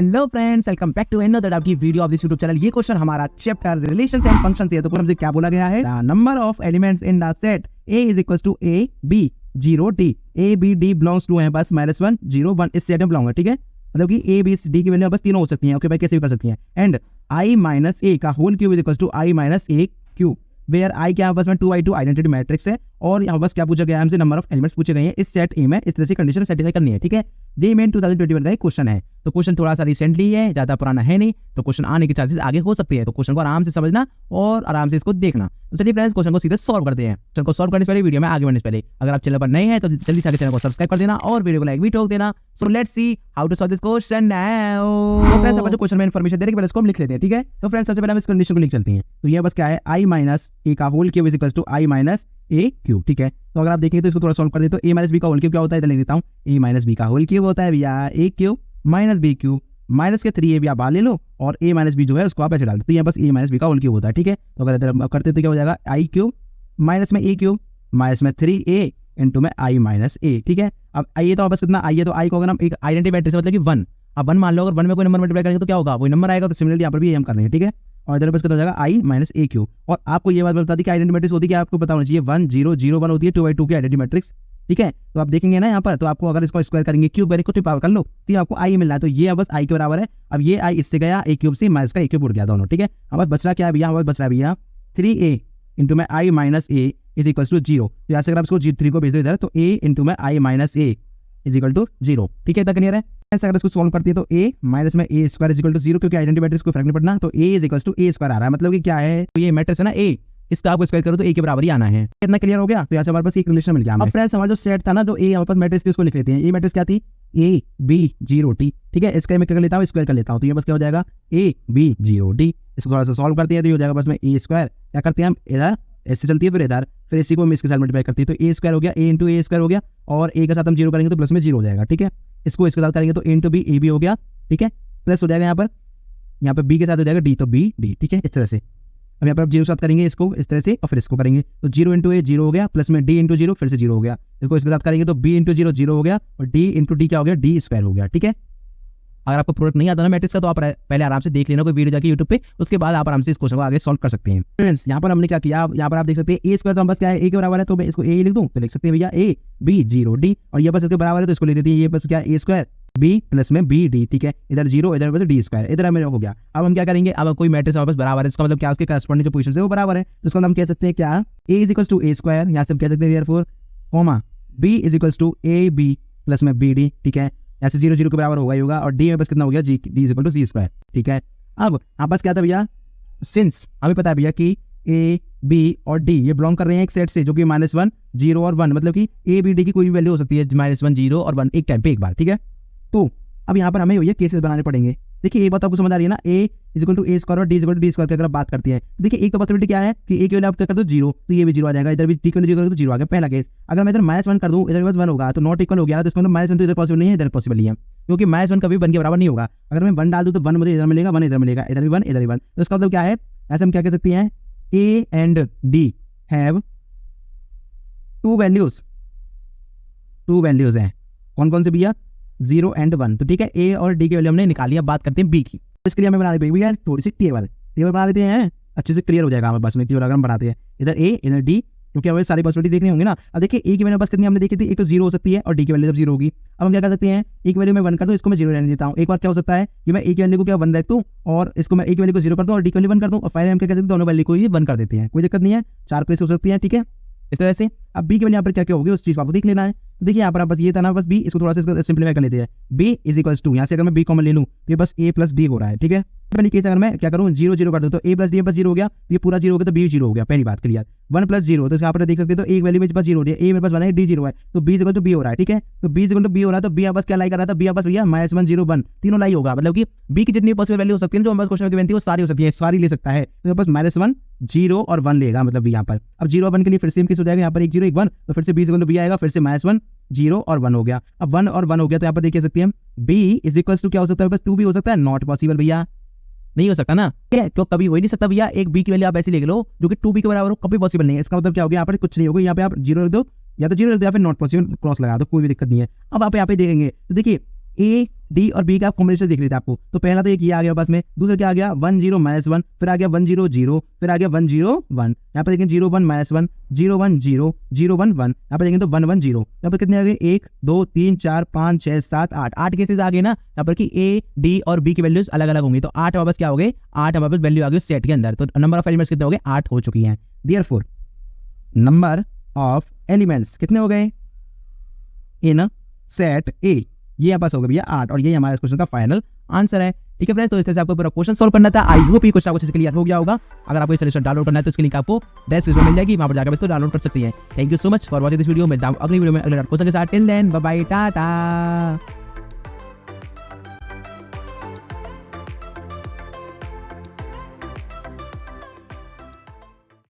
Hello friends, welcome back to another आपकी video of this YouTube channel. ये question हमारा chapter relations and functions है। तो हमसे क्या बोला गया है, the number of elements in the set A is equal to A B 0 D A B D belongs to है बस -1 0 1 इस सेट में बिलोंग है। ठीक है, मतलब कि A B D की वैल्यू बस तीनों हो सकती हैं। ओके भाई, कैसे भी कर सकती हैं। एंड I माइनस A का whole cube is equal to I minus A cube, where I क्या बस में 2×2 आइडेंटिटी मैट्रिक्स है। और यहाँ बस क्या पूछा गया है हमसे, नंबर ऑफ एलिमेंट्स पूछे गए हैं इस सेट ए में। इस तरह से कंडीशन सेटिस्फाई करनी है। ठीक है, जे मेन 2021 का क्वेश्चन है। तो क्वेश्चन थोड़ा सा रिसेंटली है, ज्यादा पुराना है नहीं, तो क्वेश्चन आने के चांसेस आगे हो सकते हैं। तो क्वेश्चन को आराम से समझना और आराम से इसको देखना। तो चलिए फ्रेंड्स, क्वेश्चन को सीधे सॉल्व करते हैं। क्वेश्चन को सॉल्व करने से पहले, वीडियो में आगे बढ़ने से पहले, अगर आप चैनल पर नए हैं तो जल्दी से चैनल को सब्सक्राइब कर देना और वीडियो को लाइक भी ठोक देना। So let's see how to solve this question now. तो फ्रेंड्स, अपन जो क्वेश्चन में इंफॉर्मेशन दे रहे हैं इसको हम लिख लेते हैं। ठीक है, तो फ्रेंड्स सबसे पहले हम इस कंडीशन को लिख चलते हैं। तो ये बस क्या है, I माइनस A का whole cube is equal to I minus A cube. ठीक है, तो अगर आप देखेंगे तो इसको थोड़ा सॉल्व कर दे तो A माइनस B का होल क्यूब क्या होता है, इधर लिख देता हूँ। A माइनस B का होल क्यूब होता है भैया A cube minus B cube minus के 3A भी आप बाहर ले लो और A माइनस B जो है उसको आप ऐसे डाल दो। तो ये बस A माइनस B का होल क्यूब होता है। ठीक है, तो अगर इधर करते तो क्या हो जाएगा, I क्यूब माइनस में A क्यूब माइनस में 3A इंटू में I माइनस A। ठीक है, अब ये तो बस कितना I है, तो I को अगर हम एक आइडेंटिटी मैट्रिक्स मतलब कि 1, अब 1 मान लो, अगर 1 में कोई नंबर मल्टीप्लाई करेंगे तो क्या होगा, वही नंबर आएगा। तो सिमिलरली यहाँ पर भी हम कर रहे हैं। ठीक है, और इधर बस कितना हो जाएगा I माइनस A क्यूब। और आपको ये बात बता दी कि आइडेंटिटी मैट्रिक्स होती है, आपको पता होना चाहिए 1 0 0 1 होती है 2×2 की आइडेंटिटी मैट्रिक्स। ठीक है, तो आप देखेंगे ना यहाँ पर, तो आपको अगर इसको स्क्वायर करेंगे, क्यूब करेंगे, कुछ पावर कर लो, तो आपको I मिल रहा है। तो ये बस I के बराबर है। अब ये I इससे गया A क्यूब से, माइनस का A क्यूब उड़ गया दोनों। ठीक है, अब बस बच रहा क्या है भैया, बस बच रहा है भैया 3A इंटू में I minus A is equal to 0। तो यहाँ से अगर आप इसको 3 को भेज दो इधर, तो A इंटू में I minus A is equal to 0। ठीक है, इतना क्लियर है। ऐसे अगर इसको सॉल्व करती है तो A माइनस में A square is equal to 0, क्योंकि आइडेंटिटी मैट्रिक्स को फर्क नहीं पड़ना। तो A is equal to A square आ रहा है, मतलब कि क्या है, तो ये मैट्रिक्स है ना A, इसका आपको स्क्वायर करो तो A के बराबर ही आना है। इतना क्लियर हो गया। तो यहाँ से हमारे पास एक रिलेशन मिल गया। अब फ्रेंड्स, हमारा जो सेट था ना, जो A हमारे पास मैट्रिक्स थी उसको लिख लेते हैं। ये मैट्रिक्स क्या थी, A B 0 D। ठीक है, इसका मैं क्या कर लेता हूँ, स्क्वायर कर लेता हूँ। तो ये बस क्या हो जाएगा, A B 0 D। इसको थोड़ा सा सॉल्व करते हैं तो ये हो जाएगा बस में A स्क्वायर। क्या करते हैं हम, इधर ऐसे चलती है, फिर इधर, फिर इसी को हम इसके साथ मल्टीप्लाई करती है। तो A स्क्वायर हो गया, A इंटू A स्क्वायर हो गया, और A के साथ हम 0 करेंगे तो प्लस में 0 हो जाएगा। ठीक है, इसको इसके साथ करेंगे तो A इंटू B A भी हो गया। ठीक है, प्लस हो जाएगा यहाँ पर B के साथ हो जाएगा D, तो B D। ठीक है, इस तरह से। अब यहाँ पर आप 0 साथ करेंगे इसको इस तरह से, और फिर इसको करेंगे तो 0 इंटू A 0 हो गया, प्लस में D इंटू 0 फिर से 0 हो गया। इसको इसके साथ करेंगे तो B इंटू 0 0 हो गया, और D इंटू D क्या हो गया, D स्क्वायर हो गया। ठीक है, अगर आपको प्रोडक्ट नहीं आता ना मैट्रिक्स का, तो आप पहले आराम से देख लेना कोई वीडियो जाके यूट्यूब पे, उसके बाद आप आराम से इस क्वेश्चन को आगे सॉल्व कर सकते हैं। फ्रेंड्स, यहाँ पर हमने क्या किया, यहाँ पर आप देख सकते हैं A स्क्वायर तो हम बस क्या है A के बराबर है, तो मैं इसको A लिख दूँ तो लिख सकते हैं भैया A B 0 D, और ये बस इसके बराबर है तो इसको लिख देते हैं ये बस क्या है A स्क्वायर B प्लस में B D। ठीक है, इधर 0 इधर बस D स्क्वायर, इधर मेरे हो गया। अब हम क्या करेंगे, अब कोई मैट्रिक्स हमारे पास बराबर है, इसका मतलब क्या, उसके करस्पॉन्डिंग जो पोजीशन है वो बराबर है, तो इसको हम कह सकते हैं क्या, A is equal to A square, यहाँ से हम कह सकते हैं therefore comma B is equal to A B plus में B D। ठीक है, ऐसे 0 0 के बराबर होगा ही होगा, और D में बस कितना हो गया, D is equal to C square. ठीक है, अब आप बस क्या था भैया, सिंस हमें पता है भैया कि A B और D ये बिलोंग कर रहे हैं एक सेट से, जो कि -1 0 और 1, मतलब कि A B D की कोई भी वैल्यू हो सकती है -1 0 और 1 एक टाइम पे एक बार। ठीक है, तो अब यहाँ पर हमें ये केसेस बनाने पड़ेंगे। देखिए एक बात आपको समझ आ रही है ना, A is equal to A square और D is equal to D square की अगर आप बात करते हैं, देखिए एक तो पॉसिबिलिटी क्या है कि A की वैल्यू आप क्या कर दो 0, तो ये भी 0 आ जाएगा, इधर भी D की वैल्यू 0 तो 0 आ गया पहला केस। अगर मैं इधर -1 कर दूं, इधर बस 1 होगा, तो नॉट इक्वल हो गया, तो इसका मतलब -1 तो इधर पॉसिबल नहीं है, इधर पॉसिबल नहीं है, क्योंकि -1 कभी 1 के बराबर नहीं होगा। अगर मैं 1 डाल दूं तो 1 मुझे इधर मिलेगा, 1 इधर मिलेगा, इधर भी 1 इधर भी 1, तो इसका मतलब क्या है, ऐसे हम क्या कह सकते हैं, A and D have to values हैं। कौन कौन से भैया, 0 एंड 1। तो ठीक है, A और D की वैल्यू हमने निकाली। अब बात करते हैं B की। इसके लिए हमें बना रही है थोड़ी सी टेबल बना लेते हैं, अच्छे से क्लियर हो जाएगा हमारे पास में। टेबल अगर हम बनाते हैं, इधर A इधर D, क्योंकि हमें सारी पॉसिबिलिटी देखने होंगे ना। अब देखिए A की वैल्यू बस कितनी हमने देखी थी, एक तो 0 हो सकती है और D की वैल्यू जब 0 होगी। अब हम क्या कर सकते हैं, एक वैल्यू में 1 कर दूं, इसको मैं 0 रहने देता हूँ। एक बार क्या हो सकता है कि मैं A की वैल्यू को क्या 1 रख दूं, और इसको मैं A की वैल्यू को 0 कर दूं और D की वैल्यू 1 कर दूं, और फाइनली हम क्या कहते हैं, दोनों वैल्यू को ही 1 कर देते हैं, कोई दिक्कत नहीं है। 4 प्लेस हो सकती है। ठीक है, इस तरह से। अब B की वैल्यू यहाँ पर क्या क्या होगी उस चीज को आपको देख लेना है। तो देखिए यहाँ पर बस ये था ना, बस B, इसको थोड़ा सा सिंप्लीफाई कर लेते हैं। B इज इक्वल टू, यहाँ से अगर मैं B कॉमन ले लूँ तो ये बस A प्लस D हो रहा है। ठीक है, पहली केस अगर मैं क्या करूँ 0 0 कर दूँ, तो A प्लस D बस 0 हो गया, तो ये पूरा 0 हो गया, तो B 0 हो गया, पहली बात क्लियर। 1 प्लस 0, तो यहाँ पर देख सकते हैं, तो एक वैल्यू में बस 0 हो रही है, A मेरे पास 1 है, D 0 है, तो B इक्वल टू B हो रहा है। ठीक है, तो B इक्वल टू B हो रहा है, तो B बस क्या लाई कर रहा था, B बस भैया -1 0 1 तीनों लाई होगा, मतलब कि B की जितनी पॉसिबल वैल्यू हो सकती है जो हमारे क्वेश्चन में गिवन थी वो सारी हो सकती है, सारी ले सकता है। तो बस -1 0 और 1 लेगा, मतलब यहाँ पर अब 0 और 1 के लिए फिर सेम केस हो जाएगा, यहाँ पर 1 0 1 1, तो फिर से B इक्वल टू B आएगा, फिर से -1 0 और 1 हो गया। अब 1 और 1 हो गया, तो यहाँ पर देख सकते हैं B इज इक्वल टू क्या हो सकता है, बस 2 भी हो सकता है, नॉट पॉसिबल भैया, नहीं हो सकता ना, क्यों कभी हो ही नहीं सकता भैया। एक B की वैल्यू आप ऐसी ले लो जो कि 2B के बराबर हो, कभी पॉसिबल नहीं है। इसका मतलब क्या हो गया, यहाँ पर कुछ नहीं होगा, यहाँ पे आप 0 रख दो, या तो 0 रख दो या फिर नॉट पॉसिबल क्रॉस लगा दो, कोई भी दिक्कत नहीं है। अब आप यहाँ पे देखेंगे तो देखिए ए डी और बी का कॉम्बिनेशन दिख रही थी आपको, तो पहला तो एक ये आ गया पास में, दूसरा क्या आ गया 1 0 -1, फिर आ गया 1 0 0, फिर आ गया 1 0 1, यहाँ पे देखें 0 1 -1, 0 1 0, 0 1 1, यहाँ पे देखें तो 1 1 0, यहाँ पर कितने आ गए 1 2 3 4 5 6 7 8, 8 केसेस आ गए ना यहाँ पर कि ए डी और बी की वैल्यूज अलग अलग होंगी, तो 8 वापस क्या हो गए, 8 हमारे पास वैल्यू आ गई सेट के अंदर, तो नंबर ऑफ एलिमेंट्स कितने हो गए 8 हो चुकी हैं। देयरफॉर नंबर ऑफ एलिमेंट्स कितने हो गए इन सेट ए, ये यहाँ पास हो गया भैया 8, और ये हमारे क्वेश्चन का फाइनल आंसर है। ठीक है फ्रेंड्स, तो इस तरह से आपको पूरा क्वेश्चन सॉल्व करना था। आई होप ये क्वेश्चन आपको अच्छे से क्लियर हो गया होगा। अगर आपको ये सॉल्यूशन डाउनलोड करना है तो इसकी लिंक आपको डिस्क्रिप्शन में मिल जाएगी, वहां पर जाकर इसको डाउनलोड कर सकती हैं। Thank you so much for watching this video. मिलता हूं अगली वीडियो में अगले क्वेश्चन के साथ। Till then bye bye, Tata.